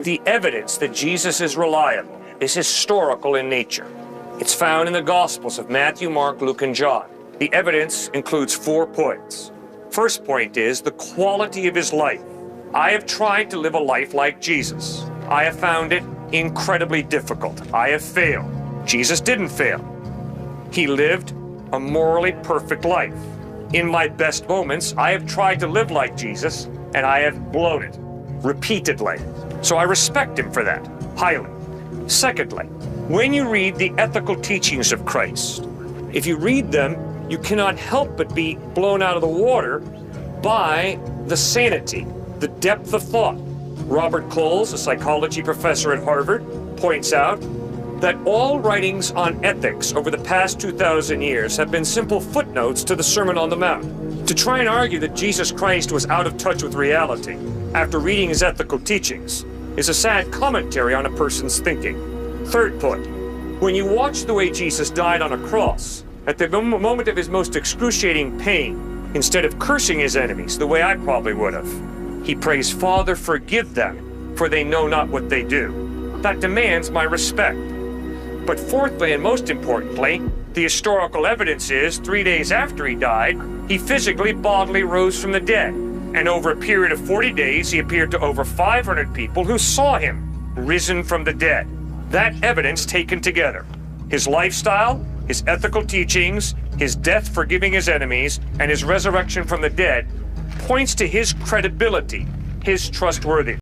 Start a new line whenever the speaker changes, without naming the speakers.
The evidence that Jesus is reliable is historical in nature. It's found in the Gospels of Matthew, Mark, Luke, and John. The evidence includes 4 points. First point is the quality of his life. I have tried to live a life like Jesus. I have found it incredibly difficult. I have failed. Jesus didn't fail. He lived a morally perfect life. In my best moments, I have tried to live like Jesus, and I have blown it repeatedly. So I respect him for that, highly. Secondly, when you read the ethical teachings of Christ, if you read them, you cannot help but be blown out of the water by the sanity, the depth of thought. Robert Coles, a psychology professor at Harvard, points out that all writings on ethics over the past 2,000 years have been simple footnotes to the Sermon on the Mount. To try and argue that Jesus Christ was out of touch with reality after reading his ethical teachings is a sad commentary on a person's thinking. Third point, when you watch the way Jesus died on a cross, at the moment of his most excruciating pain, instead of cursing his enemies the way I probably would have, he prays, "Father, forgive them, for they know not what they do." That demands my respect. But fourthly, and most importantly, the historical evidence is 3 days after he died, he physically bodily rose from the dead. And over a period of 40 days, he appeared to over 500 people who saw him risen from the dead. That evidence taken together, his lifestyle, his ethical teachings, his death forgiving his enemies, and his resurrection from the dead, points to his credibility, his trustworthiness.